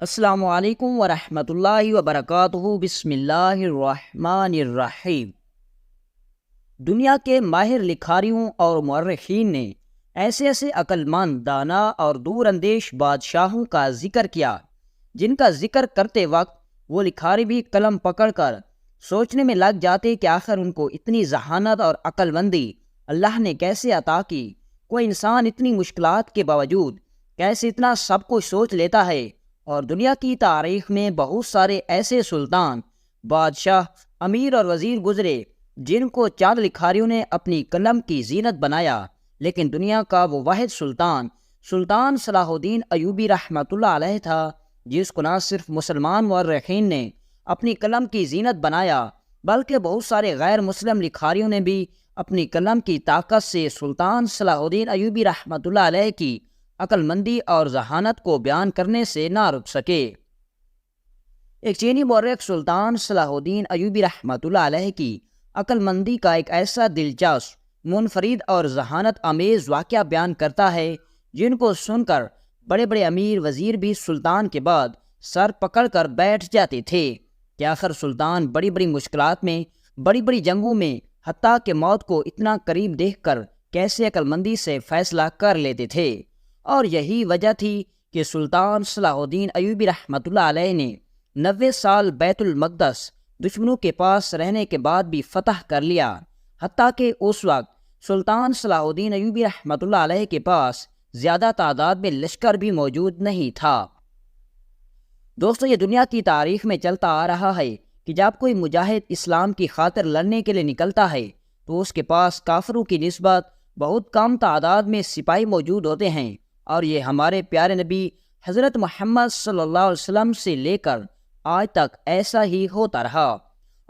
السلام علیکم ورحمۃ اللہ وبرکاتہ۔ بسم اللہ الرحمن الرحیم۔ دنیا کے ماہر لکھاریوں اور مورخین نے ایسے ایسے عقل مند، دانا اور دور اندیش بادشاہوں کا ذکر کیا جن کا ذکر کرتے وقت وہ لکھاری بھی قلم پکڑ کر سوچنے میں لگ جاتے کہ آخر ان کو اتنی ذہانت اور عقل مندی اللہ نے کیسے عطا کی۔ کوئی انسان اتنی مشکلات کے باوجود کیسے اتنا سب کچھ سوچ لیتا ہے؟ اور دنیا کی تاریخ میں بہت سارے ایسے سلطان، بادشاہ، امیر اور وزیر گزرے جن کو چند لکھاریوں نے اپنی قلم کی زینت بنایا، لیکن دنیا کا وہ واحد سلطان صلاح الدین ایوبی رحمۃ اللہ علیہ تھا جس کو نہ صرف مسلمان مورخین نے اپنی قلم کی زینت بنایا بلکہ بہت سارے غیر مسلم لکھاریوں نے بھی اپنی قلم کی طاقت سے سلطان صلاح الدین ایوبی رحمۃ اللہ علیہ کی عقل مندی اور ذہانت کو بیان کرنے سے نہ رک سکے۔ ایک چینی مورخ سلطان صلاح الدین ایوبی رحمۃ اللہ علیہ کی عقل مندی کا ایک ایسا دلچسپ، منفرد اور ذہانت آمیز واقعہ بیان کرتا ہے جن کو سن کر بڑے بڑے امیر وزیر بھی سلطان کے بعد سر پکڑ کر بیٹھ جاتے تھے کہ آخر سلطان بڑی بڑی مشکلات میں، بڑی بڑی جنگوں میں، حتیٰ کہ موت کو اتنا قریب دیکھ کر کیسے عقل مندی سے فیصلہ کر لیتے تھے۔ اور یہی وجہ تھی کہ سلطان صلاح الدین ایوبی رحمۃ اللہ علیہ نے 90 سال بیت المقدس دشمنوں کے پاس رہنے کے بعد بھی فتح کر لیا، حتیٰ کہ اس وقت سلطان صلاح الدین ایوبی رحمۃ اللہ علیہ کے پاس زیادہ تعداد میں لشکر بھی موجود نہیں تھا۔ دوستو، یہ دنیا کی تاریخ میں چلتا آ رہا ہے کہ جب کوئی مجاہد اسلام کی خاطر لڑنے کے لیے نکلتا ہے تو اس کے پاس کافروں کی نسبت بہت کم تعداد میں سپاہی موجود ہوتے ہیں، اور یہ ہمارے پیارے نبی حضرت محمد صلی اللہ علیہ وسلم سے لے کر آج تک ایسا ہی ہوتا رہا۔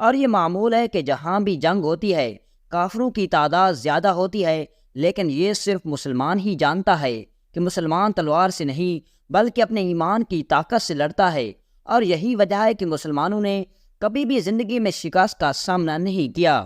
اور یہ معمول ہے کہ جہاں بھی جنگ ہوتی ہے کافروں کی تعداد زیادہ ہوتی ہے، لیکن یہ صرف مسلمان ہی جانتا ہے کہ مسلمان تلوار سے نہیں بلکہ اپنے ایمان کی طاقت سے لڑتا ہے، اور یہی وجہ ہے کہ مسلمانوں نے کبھی بھی زندگی میں شکست کا سامنا نہیں کیا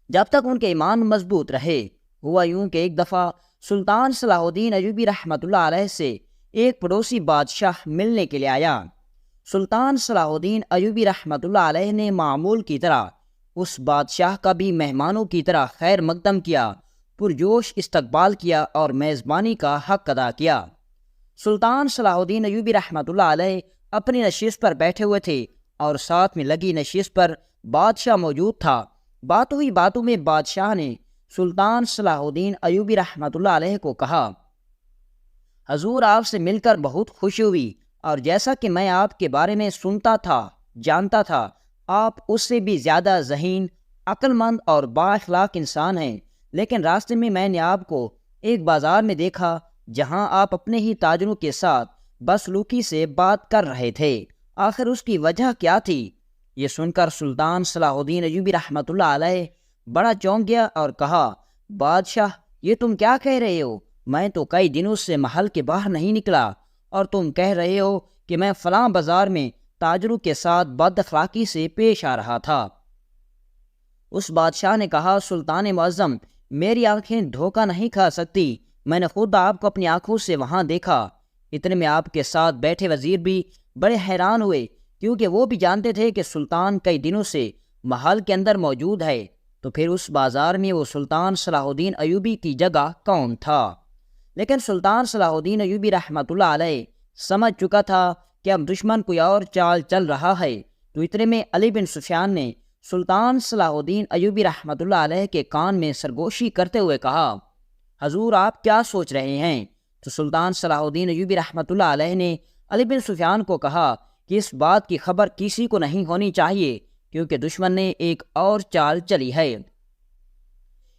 جب تک ان کے ایمان مضبوط رہے۔ ہوا یوں کہ ایک دفعہ سلطان صلاح الدین ایوبی رحمۃ اللہ علیہ سے ایک پڑوسی بادشاہ ملنے کے لیے آیا۔ سلطان صلاح الدین ایوبی رحمۃ اللہ علیہ نے معمول کی طرح اس بادشاہ کا بھی مہمانوں کی طرح خیر مقدم کیا، پرجوش استقبال کیا اور میزبانی کا حق ادا کیا۔ سلطان صلاح الدین ایوبی رحمۃ اللہ علیہ اپنی نشست پر بیٹھے ہوئے تھے اور ساتھ میں لگی نشست پر بادشاہ موجود تھا۔ باتوں ہی باتوں میں بادشاہ نے سلطان صلاح الدین ایوبی رحمۃ اللہ علیہ کو کہا، حضور، آپ سے مل کر بہت خوشی ہوئی، اور جیسا کہ میں آپ کے بارے میں سنتا تھا، جانتا تھا، آپ اس سے بھی زیادہ ذہین، عقل مند اور با اخلاق انسان ہیں، لیکن راستے میں نے آپ کو ایک بازار میں دیکھا جہاں آپ اپنے ہی تاجروں کے ساتھ بدسلوکی سے بات کر رہے تھے، آخر اس کی وجہ کیا تھی؟ یہ سن کر سلطان صلاح الدین ایوبی رحمۃ اللہ علیہ بڑا چونک گیا اور کہا، بادشاہ، یہ تم کیا کہہ رہے ہو؟ میں تو کئی دنوں سے محل کے باہر نہیں نکلا، اور تم کہہ رہے ہو کہ میں فلاں بازار میں تاجروں کے ساتھ بد اخلاقی سے پیش آ رہا تھا۔ اس بادشاہ نے کہا، سلطان معظم، میری آنکھیں دھوکہ نہیں کھا سکتی، میں نے خود آپ کو اپنی آنکھوں سے وہاں دیکھا۔ اتنے میں آپ کے ساتھ بیٹھے وزیر بھی بڑے حیران ہوئے، کیونکہ وہ بھی جانتے تھے کہ سلطان کئی دنوں سے محل کے اندر موجود ہے، تو پھر اس بازار میں وہ سلطان صلاح الدین ایوبی کی جگہ کون تھا؟ لیکن سلطان صلاح الدین ایوبی رحمۃ اللہ علیہ سمجھ چکا تھا کہ اب دشمن کوئی اور چال چل رہا ہے، تو اتنے میں علی بن سفیان نے سلطان صلاح الدین ایوبی رحمۃ اللہ علیہ کے کان میں سرگوشی کرتے ہوئے کہا، حضور، آپ کیا سوچ رہے ہیں؟ تو سلطان صلاح الدین ایوبی رحمۃ اللہ علیہ نے علی بن سفیان کو کہا کہ اس بات کی خبر کسی کو نہیں ہونی چاہیے، کیونکہ دشمن نے ایک اور چال چلی ہے۔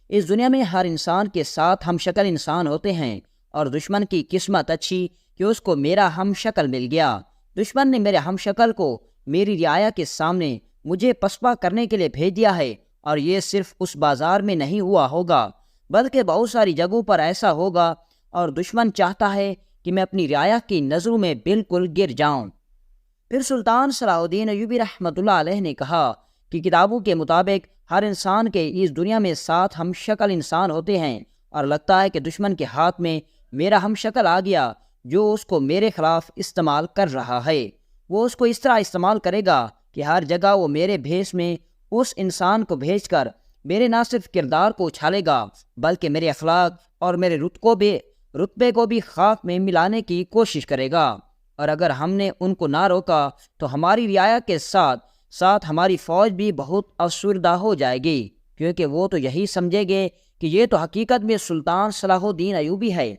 اس دنیا میں ہر انسان کے ساتھ ہم شکل انسان ہوتے ہیں، اور دشمن کی قسمت اچھی کہ اس کو میرا ہم شکل مل گیا۔ دشمن نے میرے ہم شکل کو میری رعایا کے سامنے مجھے پسپا کرنے کے لیے بھیج دیا ہے، اور یہ صرف اس بازار میں نہیں ہوا ہوگا بلکہ بہت ساری جگہوں پر ایسا ہوگا، اور دشمن چاہتا ہے کہ میں اپنی رعایا کی نظروں میں بالکل گر جاؤں۔ پھر سلطان صلاح الدین ایوبی رحمۃ اللہ علیہ نے کہا کہ کتابوں کے مطابق ہر انسان کے اس دنیا میں 7 ہم شکل انسان ہوتے ہیں، اور لگتا ہے کہ دشمن کے ہاتھ میں میرا ہم شکل آ گیا، جو اس کو میرے خلاف استعمال کر رہا ہے۔ وہ اس کو اس طرح استعمال کرے گا کہ ہر جگہ وہ میرے بھیس میں اس انسان کو بھیج کر میرے نہ صرف کردار کو اچھالے گا بلکہ میرے اخلاق اور میرے رتبے کو بھی خاک میں ملانے کی کوشش کرے گا۔ اور اگر ہم نے ان کو نہ روکا تو ہماری رعایا کے ساتھ ساتھ ہماری فوج بھی بہت افسردہ ہو جائے گی، کیونکہ وہ تو یہی سمجھے گے کہ یہ تو حقیقت میں سلطان صلاح الدین ایوبی ہے۔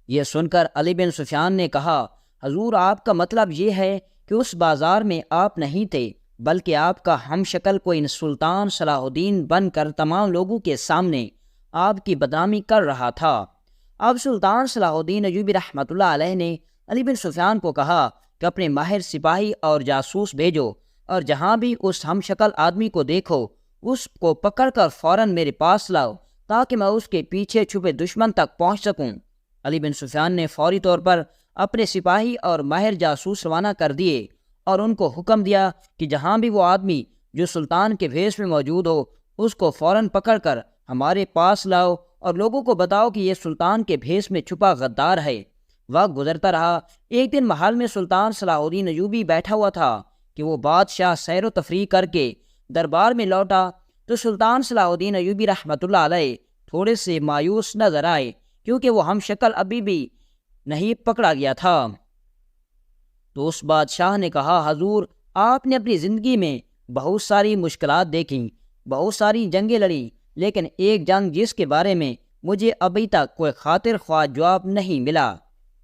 یہ سن کر علی بن سفیان نے کہا، حضور آپ کا مطلب یہ ہے کہ اس بازار میں آپ نہیں تھے بلکہ آپ کا ہم شکل کوئی سلطان صلاح الدین بن کر تمام لوگوں کے سامنے آپ کی بدنامی کر رہا تھا۔ اب سلطان صلاح الدین ایوبی رحمۃ اللہ علیہ نے علی بن سفیان کو کہا کہ اپنے ماہر سپاہی اور جاسوس بھیجو، اور جہاں بھی اس ہم شکل آدمی کو دیکھو اس کو پکڑ کر فوراً میرے پاس لاؤ تاکہ میں اس کے پیچھے چھپے دشمن تک پہنچ سکوں۔ علی بن سفیان نے فوری طور پر اپنے سپاہی اور ماہر جاسوس روانہ کر دیے اور ان کو حکم دیا کہ جہاں بھی وہ آدمی جو سلطان کے بھیس میں موجود ہو اس کو فوراً پکڑ کر ہمارے پاس لاؤ اور لوگوں کو بتاؤ کہ یہ سلطان کے بھیس میں چھپا غدار ہے۔ وقت گزرتا رہا۔ ایک دن محل میں سلطان صلاح الدین ایوبی بیٹھا ہوا تھا کہ وہ بادشاہ سیر و تفریح کر کے دربار میں لوٹا تو سلطان صلاح الدین ایوبی رحمۃ اللہ علیہ تھوڑے سے مایوس نظر آئے، کیونکہ وہ ہم شکل ابھی بھی نہیں پکڑا گیا تھا۔ تو اس بادشاہ نے کہا، حضور آپ نے اپنی زندگی میں بہت ساری مشکلات دیکھیں، بہت ساری جنگیں لڑیں، لیکن ایک جنگ جس کے بارے میں مجھے ابھی تک کوئی خاطر خواہ جواب نہیں ملا۔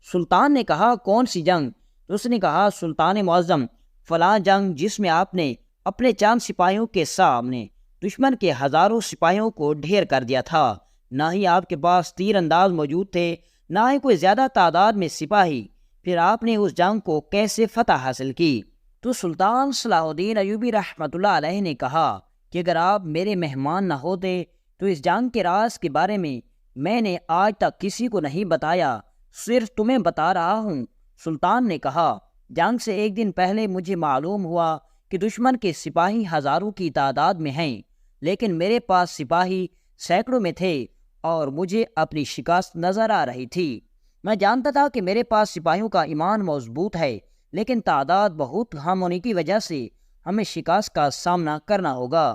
سلطان نے کہا، کون سی جنگ؟ تو اس نے کہا، سلطان معظم، فلاں جنگ جس میں آپ نے اپنے چند سپاہیوں کے سامنے دشمن کے ہزاروں سپاہیوں کو ڈھیر کر دیا تھا۔ نہ ہی آپ کے پاس تیر انداز موجود تھے، نہ ہی کوئی زیادہ تعداد میں سپاہی، پھر آپ نے اس جنگ کو کیسے فتح حاصل کی؟ تو سلطان صلاح الدین ایوبی رحمۃ اللہ علیہ نے کہا کہ اگر آپ میرے مہمان نہ ہوتے تو اس جنگ کے راز کے بارے میں نے آج تک کسی کو نہیں بتایا، صرف تمہیں بتا رہا ہوں۔ سلطان نے کہا، جنگ سے ایک دن پہلے مجھے معلوم ہوا کہ دشمن کے سپاہی ہزاروں کی تعداد میں ہیں، لیکن میرے پاس سپاہی سینکڑوں میں تھے اور مجھے اپنی شکست نظر آ رہی تھی۔ میں جانتا تھا کہ میرے پاس سپاہیوں کا ایمان مضبوط ہے، لیکن تعداد بہت کم ہونے کی وجہ سے ہمیں شکست کا سامنا کرنا ہوگا۔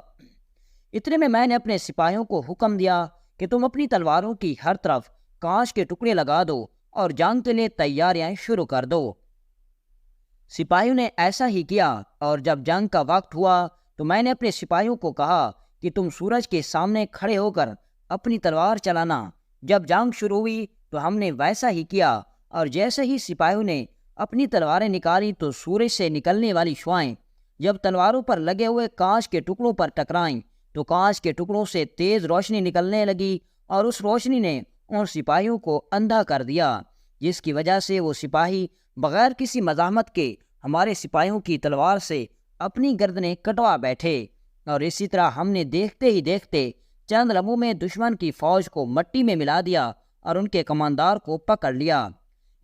اتنے میں نے اپنے سپاہیوں کو حکم دیا کہ تم اپنی تلواروں کی ہر طرف کانچ کے ٹکڑے لگا دو اور جنگ کے لیے تیاریاں شروع کر دو۔ سپاہیوں نے ایسا ہی کیا، اور جب جنگ کا وقت ہوا تو میں نے اپنے سپاہیوں کو کہا کہ تم سورج کے سامنے کھڑے ہو کر اپنی تلوار چلانا۔ جب جنگ شروع ہوئی تو ہم نے ویسا ہی کیا، اور جیسے ہی سپاہیوں نے اپنی تلواریں نکالی تو سورج سے نکلنے والی شعاعیں جب تلواروں پر لگے ہوئے کانچ کے ٹکڑوں پر ٹکرائیں تو کانچ کے ٹکڑوں سے تیز روشنی نکلنے لگی، اور اس روشنی نے ان سپاہیوں کو اندھا کر دیا، جس کی وجہ سے وہ سپاہی بغیر کسی مزاحمت کے ہمارے سپاہیوں کی تلوار سے اپنی گردنیں کٹوا بیٹھے۔ اور اسی طرح ہم نے دیکھتے ہی دیکھتے چند لمحوں میں دشمن کی فوج کو مٹی میں ملا دیا اور ان کے کماندار کو پکڑ لیا۔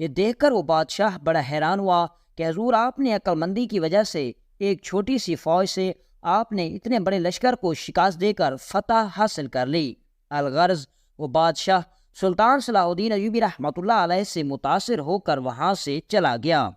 یہ دیکھ کر وہ بادشاہ بڑا حیران ہوا کہ حضور آپ نے عقل مندی کی وجہ سے ایک چھوٹی سی فوج سے آپ نے اتنے بڑے لشکر کو شکست دے کر فتح حاصل کر لی۔ الغرض وہ بادشاہ سلطان صلاح الدین ایوبی رحمۃ اللہ علیہ سے متاثر ہو کر وہاں سے چلا گیا۔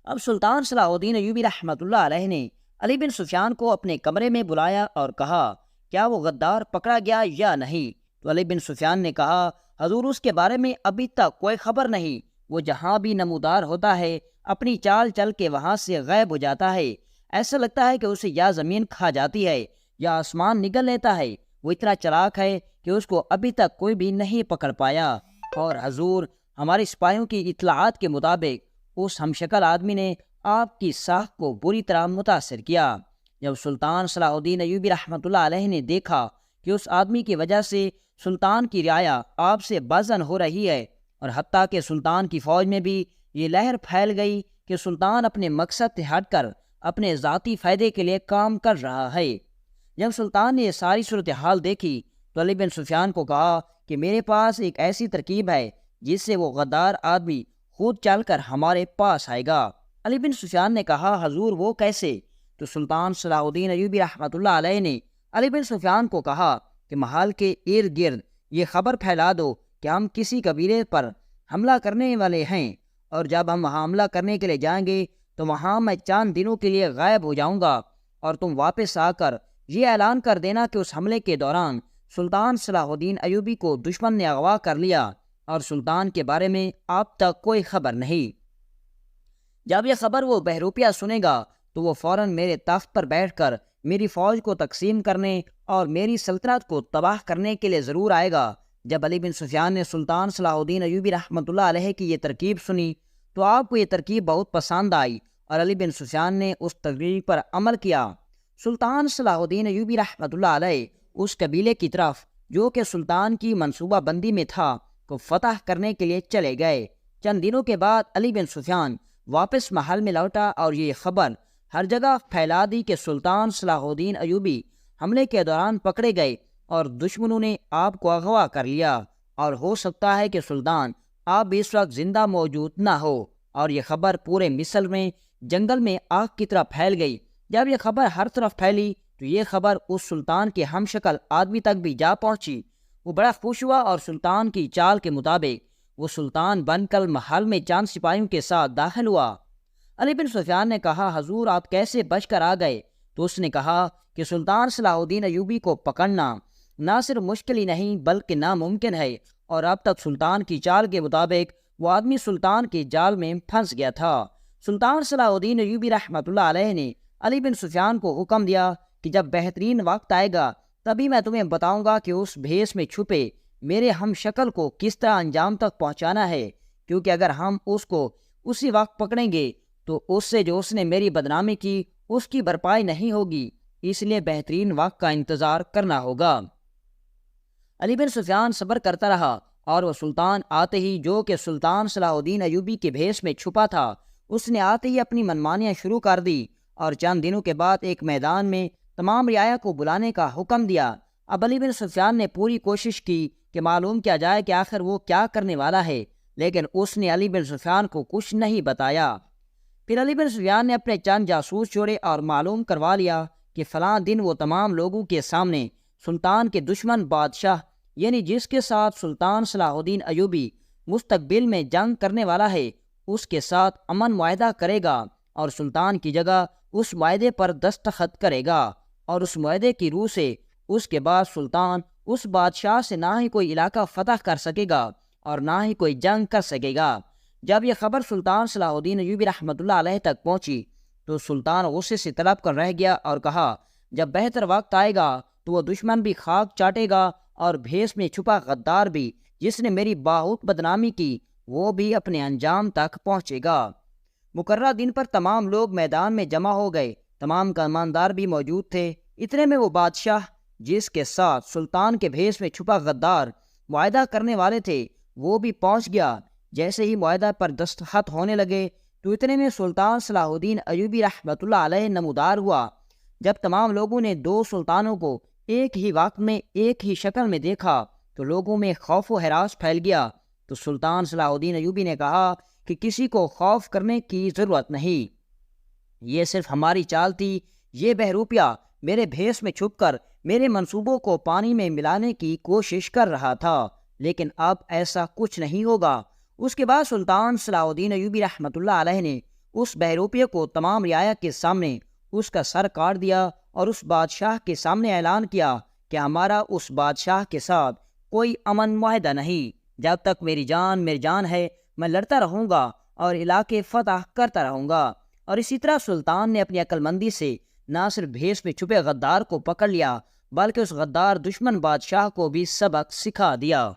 اب سلطان صلاح الدین ایوبی رحمۃ اللہ علیہ نے علی بن سفیان کو اپنے کمرے میں بلایا اور کہا، کیا وہ غدار پکڑا گیا یا نہیں؟ تو علی بن سفیان نے کہا، حضور اس کے بارے میں ابھی تک کوئی خبر نہیں، وہ جہاں بھی نمودار ہوتا ہے اپنی چال چل کے وہاں سے غائب ہو جاتا ہے، ایسا لگتا ہے کہ اسے یا زمین کھا جاتی ہے یا آسمان نگل لیتا ہے، وہ اتنا چلاک ہے کہ اس کو ابھی تک کوئی بھی نہیں پکڑ پایا۔ اور حضور ہمارے سپاہیوں کی اطلاعات کے مطابق اس ہم شکل آدمی نے آپ کی ساکھ کو بری طرح متاثر کیا۔ جب سلطان صلاح الدین ایوبی رحمۃ اللہ علیہ نے دیکھا کہ اس آدمی کی وجہ سے سلطان کی رعایا آپ سے بازن ہو رہی ہے، اور حتیٰ کہ سلطان کی فوج میں بھی یہ لہر پھیل گئی کہ سلطان اپنے مقصد سے ہٹ کر اپنے ذاتی فائدے کے لیے کام کر رہا ہے، جب سلطان نے یہ ساری صورتحال دیکھی تو علی بن سفیان کو کہا کہ میرے پاس ایک ایسی ترکیب ہے جس سے وہ غدار آدمی خود چل کر ہمارے پاس آئے گا۔ علی بن سفیان نے کہا، حضور وہ کیسے؟ تو سلطان صلاح الدین ایوبی رحمۃ اللہ علیہ نے علی بن سفیان کو کہا کہ محل کے ارد گرد یہ خبر پھیلا دو کہ ہم کسی قبیلے پر حملہ کرنے والے ہیں، اور جب ہم وہاں حملہ کرنے کے لیے جائیں گے تو وہاں میں چند دنوں کے لیے غائب ہو جاؤں گا، اور تم واپس آ کر یہ اعلان کر دینا کہ اس حملے کے دوران سلطان صلاح الدین ایوبی کو دشمن نے اغوا کر لیا اور سلطان کے بارے میں آپ تک کوئی خبر نہیں۔ جب یہ خبر وہ بہروپیہ سنے گا تو وہ فوراً میرے تخت پر بیٹھ کر میری فوج کو تقسیم کرنے اور میری سلطنت کو تباہ کرنے کے لیے ضرور آئے گا۔ جب علی بن سفیان نے سلطان صلاح الدین ایوبی رحمۃ اللہ علیہ کی یہ ترکیب سنی تو آپ کو یہ ترکیب بہت پسند آئی، اور علی بن سفیان نے اس ترکیب پر عمل کیا۔ سلطان صلاح الدین ایوبی رحمۃ اللہ علیہ اس قبیلے کی طرف جو کہ سلطان کی منصوبہ بندی میں تھا کو فتح کرنے کے لیے چلے گئے۔ چند دنوں کے بعد علی بن سفیان واپس محل میں لوٹا اور یہ خبر ہر جگہ پھیلا دی کہ سلطان صلاح الدین ایوبی حملے کے دوران پکڑے گئے اور دشمنوں نے آپ کو اغوا کر لیا، اور ہو سکتا ہے کہ سلطان آپ بھی اس وقت زندہ موجود نہ ہو۔ اور یہ خبر پورے مصر میں جنگل میں آگ کی طرح پھیل گئی۔ جب یہ خبر ہر طرف پھیلی تو یہ خبر اس سلطان کے ہم شکل آدمی تک بھی جا پہنچی۔ وہ بڑا خوش ہوا اور سلطان کی چال کے مطابق وہ سلطان بن کر محل میں چند سپاہیوں کے ساتھ داخل ہوا۔ علی بن سفیان نے کہا، حضور آپ کیسے بچ کر آ گئے؟ تو اس نے کہا کہ سلطان صلاح الدین ایوبی کو پکڑنا نہ صرف مشکل ہی نہیں بلکہ ناممکن ہے، اور اب تک سلطان کی چال کے مطابق وہ آدمی سلطان کی جال میں پھنس گیا تھا۔ سلطان صلاح الدین ایوبی رحمۃ اللہ علیہ نے علی بن سفیان کو حکم دیا کہ جب بہترین وقت آئے گا تبھی میں تمہیں بتاؤں گا کہ اس بھیس میں چھپے میرے ہم شکل کو کس طرح انجام تک پہنچانا ہے، کیونکہ اگر ہم اس کو اسی وقت پکڑیں گے تو اس سے جو اس نے میری بدنامی کی اس کی بھرپائی نہیں ہوگی، اس لیے بہترین وقت کا انتظار کرنا ہوگا۔ علی بن سفیان صبر کرتا رہا، اور وہ سلطان آتے ہی جو کہ سلطان صلاح الدین ایوبی کے بھیس میں چھپا تھا اس نے آتے ہی اپنی منمانیاں شروع کر دی، اور چند دنوں کے بعد ایک میدان میں تمام رعایا کو بلانے کا حکم دیا۔ اب علی بن سفیان نے پوری کوشش کی کہ معلوم کیا جائے کہ آخر وہ کیا کرنے والا ہے، لیکن اس نے علی بن سفیان کو کچھ نہیں بتایا۔ پھر علی بن سفیان نے اپنے چند جاسوس جوڑے اور معلوم کروا لیا کہ فلاں دن وہ تمام لوگوں کے سامنے سلطان کے دشمن بادشاہ یعنی جس کے ساتھ سلطان صلاح الدین ایوبی مستقبل میں جنگ کرنے والا ہے اس کے ساتھ امن معاہدہ کرے گا، اور سلطان کی جگہ اس معاہدے پر دستخط کرے گا، اور اس معاہدے کی روح سے اس کے بعد سلطان اس بادشاہ سے نہ ہی کوئی علاقہ فتح کر سکے گا اور نہ ہی کوئی جنگ کر سکے گا۔ جب یہ خبر سلطان صلاح الدین ایوبی رحمۃ اللہ علیہ تک پہنچی تو سلطان غصے سے طلب کر رہ گیا اور کہا، جب بہتر وقت آئے گا تو وہ دشمن بھی خاک چاٹے گا، اور بھیس میں چھپا غدار بھی جس نے میری بہت بدنامی کی وہ بھی اپنے انجام تک پہنچے گا۔ مقررہ دن پر تمام لوگ میدان میں جمع ہو گئے، تمام کماندار بھی موجود تھے۔ اتنے میں وہ بادشاہ جس کے ساتھ سلطان کے بھیس میں چھپا غدار معاہدہ کرنے والے تھے وہ بھی پہنچ گیا۔ جیسے ہی معاہدہ پر دستخط ہونے لگے تو اتنے میں سلطان صلاح الدین ایوبی رحمۃ اللہ علیہ نمودار ہوا۔ جب تمام لوگوں نے دو سلطانوں کو ایک ہی وقت میں ایک ہی شکل میں دیکھا تو لوگوں میں خوف و ہراس پھیل گیا۔ تو سلطان صلاح الدین ایوبی نے کہا کہ کسی کو خوف کرنے کی ضرورت نہیں، یہ صرف ہماری چال تھی۔ یہ بہروپیہ میرے بھیس میں چھپ کر میرے منصوبوں کو پانی میں ملانے کی کوشش کر رہا تھا، لیکن اب ایسا کچھ نہیں ہوگا۔ اس کے بعد سلطان صلاح الدین ایوبی رحمۃ اللہ علیہ نے اس بہروپیے کو تمام رعایا کے سامنے اس کا سر کاٹ دیا اور اس بادشاہ کے سامنے اعلان کیا کہ ہمارا اس بادشاہ کے ساتھ کوئی امن معاہدہ نہیں، جب تک میری جان ہے میں لڑتا رہوں گا اور علاقے فتح کرتا رہوں گا۔ اور اسی طرح سلطان نے اپنی عقل مندی سے نہ صرف بھیس میں چھپے غدار کو پکڑ لیا بلکہ اس غدار دشمن بادشاہ کو بھی سبق سکھا دیا۔